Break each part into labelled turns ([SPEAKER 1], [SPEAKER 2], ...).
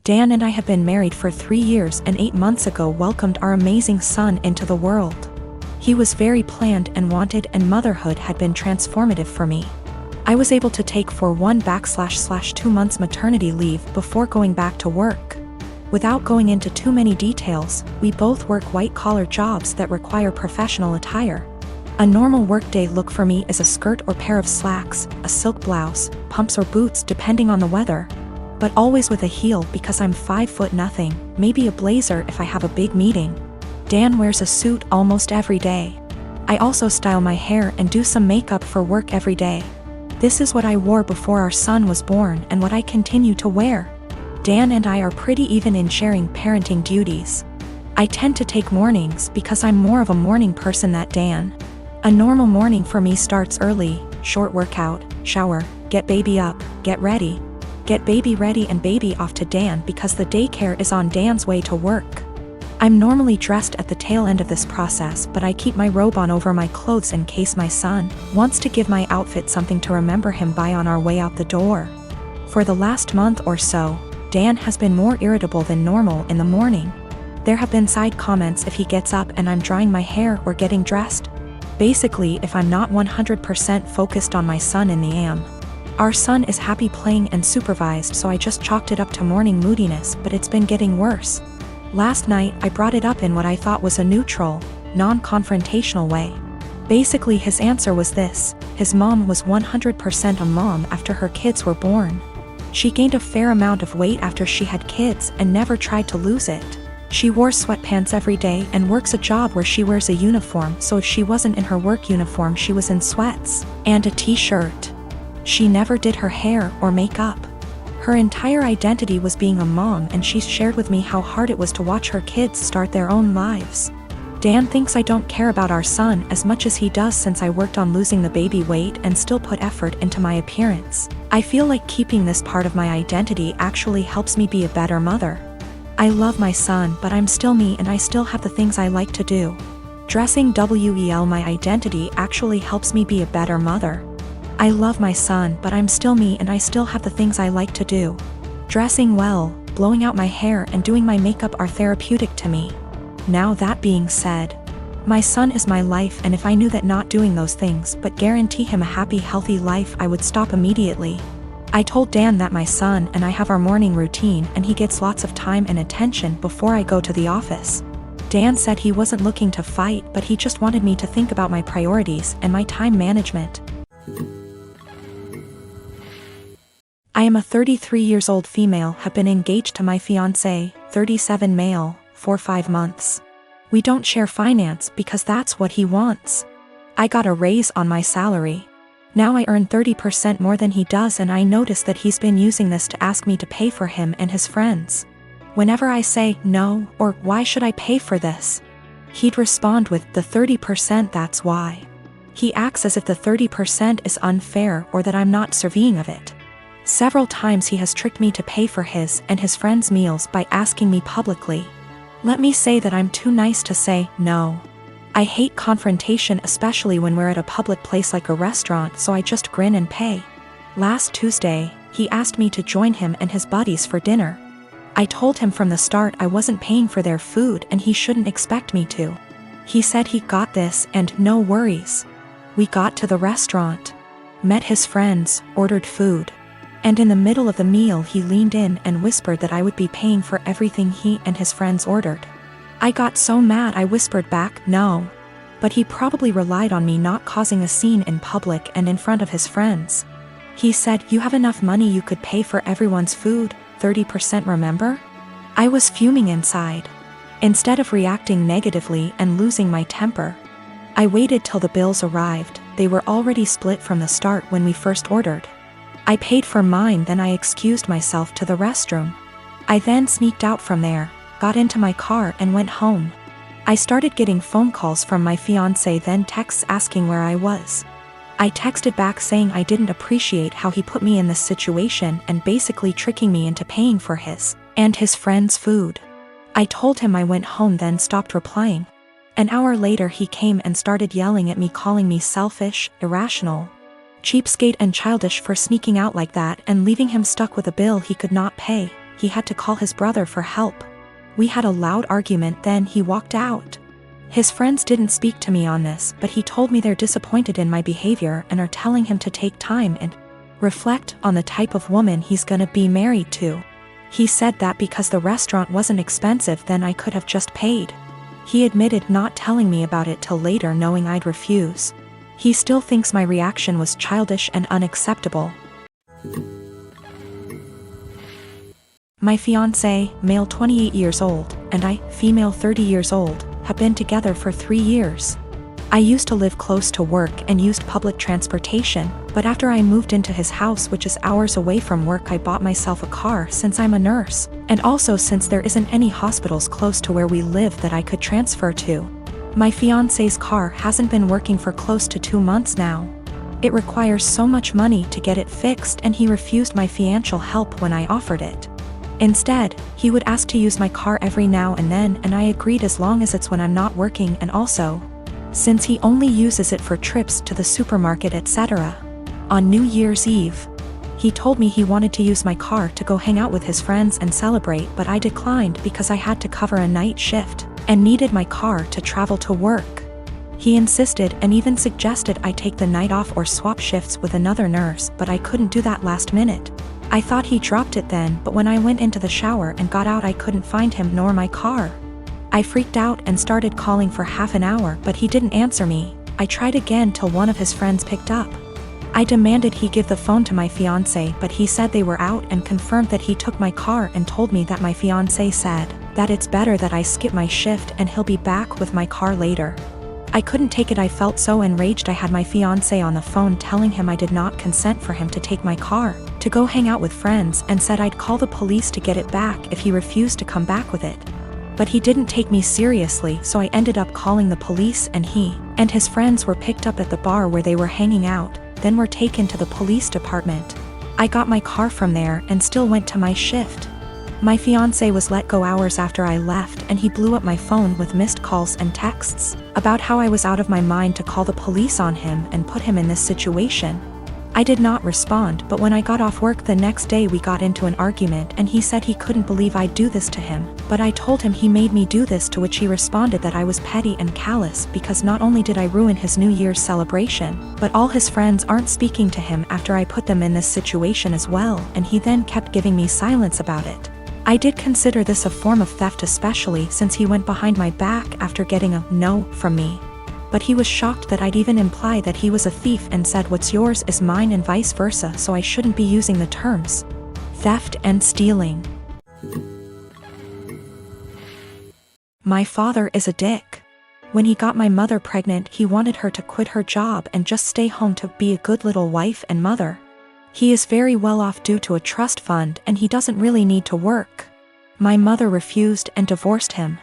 [SPEAKER 1] Dan and I have been married for 3 years and 8 months ago welcomed our amazing son into the world. He was very planned and wanted, and motherhood had been transformative for me. I was able to take for 1/2 months maternity leave before going back to work. Without going into too many details, we both work white-collar jobs that require professional attire. A normal workday look for me is a skirt or pair of slacks, a silk blouse, pumps or boots depending on the weather, but always with a heel because I'm 5'0", maybe a blazer if I have a big meeting. Dan wears a suit almost every day. I also style my hair and do some makeup for work every day. This is what I wore before our son was born and what I continue to wear. Dan and I are pretty even in sharing parenting duties. I tend to take mornings because I'm more of a morning person than Dan. A normal morning for me starts early: short workout, shower, get baby up, get baby ready and baby off to Dan because the daycare is on Dan's way to work. I'm normally dressed at the tail end of this process, but I keep my robe on over my clothes in case my son wants to give my outfit something to remember him by on our way out the door. For the last month or so, Dan has been more irritable than normal in the morning. There have been side comments if he gets up and I'm drying my hair or getting dressed. Basically, if I'm not 100% focused on my son in the AM. Our son is happy playing and supervised, so I just chalked it up to morning moodiness, but it's been getting worse. Last night, I brought it up in what I thought was a neutral, non-confrontational way. Basically, his answer was this: his mom was 100% a mom after her kids were born. She gained a fair amount of weight after she had kids and never tried to lose it. She wore sweatpants every day and works a job where she wears a uniform, so if she wasn't in her work uniform she was in sweats and a t-shirt. She never did her hair or makeup. Her entire identity was being a mom, and she shared with me how hard it was to watch her kids start their own lives. Dan thinks I don't care about our son as much as he does since I worked on losing the baby weight and still put effort into my appearance. I feel like keeping this part of my identity actually helps me be a better mother. I love my son, but I'm still me and I still have the things I like to do. Dressing well my identity actually helps me be a better mother. I love my son, but I'm still me and I still have the things I like to do. Dressing well, blowing out my hair and doing my makeup are therapeutic to me. Now that being said, my son is my life, and if I knew that not doing those things but guarantee him a happy, healthy life, I would stop immediately. I told Dan that my son and I have our morning routine and he gets lots of time and attention before I go to the office. Dan said he wasn't looking to fight, but he just wanted me to think about my priorities and my time management. I am a 33 years old female, have been engaged to my fiancé, 37 male, for 5 months. We don't share finance because that's what he wants. I got a raise on my salary. Now I earn 30% more than he does, and I notice that he's been using this to ask me to pay for him and his friends. Whenever I say no, or why should I pay for this, he'd respond with the 30%, that's why. He acts as if the 30% is unfair or that I'm not serving of it. Several times he has tricked me to pay for his and his friends' meals by asking me publicly. Let me say that I'm too nice to say no. I hate confrontation, especially when we're at a public place like a restaurant, so I just grin and pay. Last Tuesday, he asked me to join him and his buddies for dinner. I told him from the start I wasn't paying for their food and he shouldn't expect me to. He said he got this and no worries. We got to the restaurant, met his friends, ordered food. And in the middle of the meal he leaned in and whispered that I would be paying for everything he and his friends ordered. I got so mad I whispered back, no. But he probably relied on me not causing a scene in public and in front of his friends. He said, you have enough money, you could pay for everyone's food, 30%, remember? I was fuming inside. Instead of reacting negatively and losing my temper, I waited till the bills arrived. They were already split from the start when we first ordered. I paid for mine, then I excused myself to the restroom. I then sneaked out from there, got into my car and went home. I started getting phone calls from my fiancé, then texts asking where I was. I texted back saying I didn't appreciate how he put me in this situation and basically tricking me into paying for his and his friends' food. I told him I went home, then stopped replying. An hour later he came and started yelling at me, calling me selfish, irrational, cheapskate and childish for sneaking out like that and leaving him stuck with a bill he could not pay. he had to call his brother for help. We had a loud argument, then he walked out. His friends didn't speak to me on this, but he told me they're disappointed in my behavior and are telling him to take time and reflect on the type of woman he's gonna be married to. He said that because the restaurant wasn't expensive, then I could have just paid. He admitted not telling me about it till later, knowing I'd refuse. He still thinks my reaction was childish and unacceptable. My fiancé, male 28 years old, and I, female 30 years old, have been together for 3 years. I used to live close to work and used public transportation, but after I moved into his house, which is hours away from work, I bought myself a car since I'm a nurse, and also since there isn't any hospitals close to where we live that I could transfer to. My fiancé's car hasn't been working for close to 2 months now. It requires so much money to get it fixed, and he refused my financial help when I offered it. Instead, he would ask to use my car every now and then, and I agreed as long as it's when I'm not working, and also, since he only uses it for trips to the supermarket, etc. On New Year's Eve, he told me he wanted to use my car to go hang out with his friends and celebrate, but I declined because I had to cover a night shift and needed my car to travel to work. He insisted and even suggested I take the night off or swap shifts with another nurse, but I couldn't do that last minute. I thought he dropped it then, but when I went into the shower and got out, I couldn't find him nor my car. I freaked out and started calling for half an hour, but he didn't answer me. I tried again till one of his friends picked up. I demanded he give the phone to my fiancé, but he said they were out and confirmed that he took my car and told me that my fiancé said that it's better that I skip my shift and he'll be back with my car later. I couldn't take it. I felt so enraged. I had my fiancé on the phone telling him I did not consent for him to take my car to go hang out with friends, and said I'd call the police to get it back if he refused to come back with it. But he didn't take me seriously, so I ended up calling the police, and he and his friends were picked up at the bar where they were hanging out, then were taken to the police department. I got my car from there and still went to my shift. My fiancé was let go hours after I left, and he blew up my phone with missed calls and texts about how I was out of my mind to call the police on him and put him in this situation. I did not respond, but when I got off work the next day, we got into an argument, and he said he couldn't believe I'd do this to him, but I told him he made me do this, to which he responded that I was petty and callous because not only did I ruin his New Year's celebration, but all his friends aren't speaking to him after I put them in this situation as well, and he then kept giving me silence about it. I did consider this a form of theft, especially since he went behind my back after getting a no from me. But he was shocked that I'd even imply that he was a thief and said what's yours is mine and vice versa, so I shouldn't be using the terms theft and stealing. My father is a dick. When he got my mother pregnant, he wanted her to quit her job and just stay home to be a good little wife and mother. He is very well off due to a trust fund, and he doesn't really need to work. My mother refused and divorced him.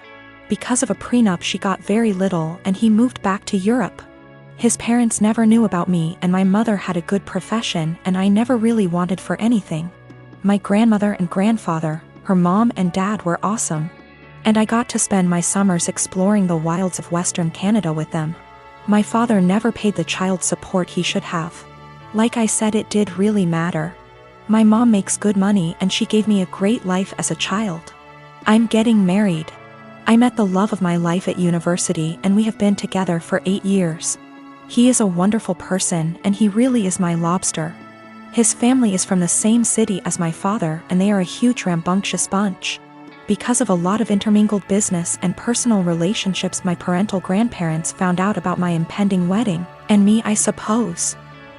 [SPEAKER 1] Because of a prenup, she got very little, and he moved back to Europe. His parents never knew about me, and my mother had a good profession, and I never really wanted for anything. My grandmother and grandfather, her mom and dad, were awesome. And I got to spend my summers exploring the wilds of Western Canada with them. My father never paid the child support he should have. Like I said, it did really matter. My mom makes good money, and she gave me a great life as a child. I'm getting married. I met the love of my life at university, and we have been together for 8 years. He is a wonderful person, and he really is my lobster. His family is from the same city as my father, and they are a huge rambunctious bunch. Because of a lot of intermingled business and personal relationships, my parental grandparents found out about my impending wedding, and me, I suppose.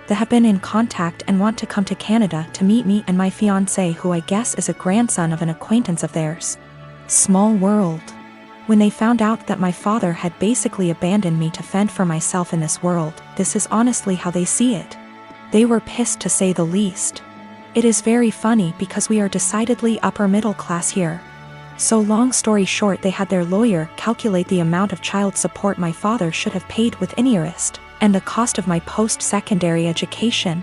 [SPEAKER 1] They have been in contact and want to come to Canada to meet me and my fiancé, who I guess is a grandson of an acquaintance of theirs. Small world. When they found out that my father had basically abandoned me to fend for myself in this world, this is honestly how they see it. They were pissed, to say the least. It is very funny because we are decidedly upper middle class here. So long story short, they had their lawyer calculate the amount of child support my father should have paid with interest, and the cost of my post-secondary education.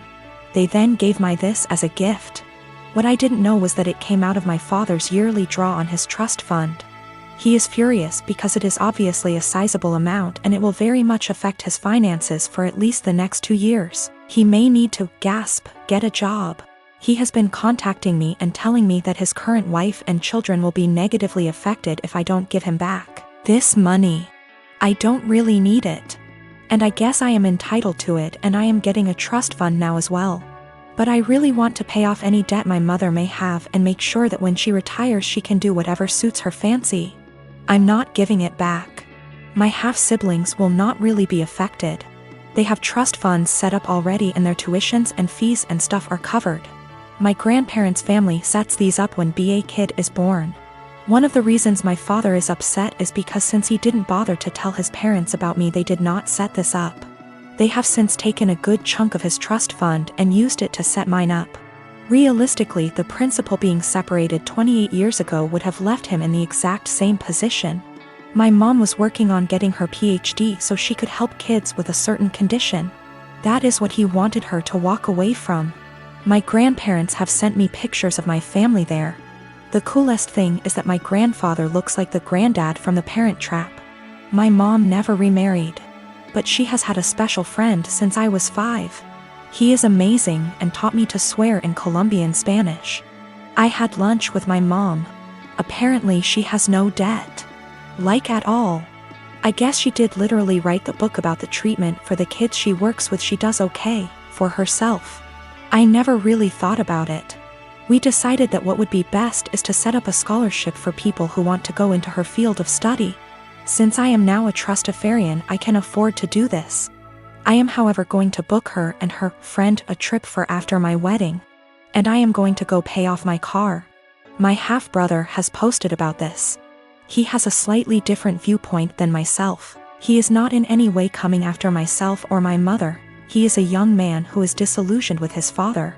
[SPEAKER 1] They then gave my this as a gift. What I didn't know was that it came out of my father's yearly draw on his trust fund. He is furious because it is obviously a sizable amount, and it will very much affect his finances for at least the next 2 years. He may need to, gasp, get a job. He has been contacting me and telling me that his current wife and children will be negatively affected if I don't give him back this money. I don't really need it. And I guess I am entitled to it, and I am getting a trust fund now as well. But I really want to pay off any debt my mother may have and make sure that when she retires she can do whatever suits her fancy. I'm not giving it back. My half-siblings will not really be affected. They have trust funds set up already and their tuitions and fees and stuff are covered. My grandparents' family sets these up when a kid is born. One of the reasons my father is upset is because since he didn't bother to tell his parents about me, they did not set this up. They have since taken a good chunk of his trust fund and used it to set mine up. Realistically, the principal being separated 28 years ago would have left him in the exact same position. My mom was working on getting her PhD so she could help kids with a certain condition. That is what he wanted her to walk away from. My grandparents have sent me pictures of my family there. The coolest thing is that my grandfather looks like the granddad from The Parent Trap. My mom never remarried, but she has had a special friend since I was 5. He is amazing and taught me to swear in Colombian Spanish. I had lunch with my mom. Apparently she has no debt. Like at all. I guess she did literally write the book about the treatment for the kids she works with. She does okay for herself. I never really thought about it. We decided that what would be best is to set up a scholarship for people who want to go into her field of study. Since I am now a trustafarian, I can afford to do this. I am however going to book her and her friend a trip for after my wedding. And I am going to go pay off my car. My half-brother has posted about this. He has a slightly different viewpoint than myself. He is not in any way coming after myself or my mother. He is a young man who is disillusioned with his father.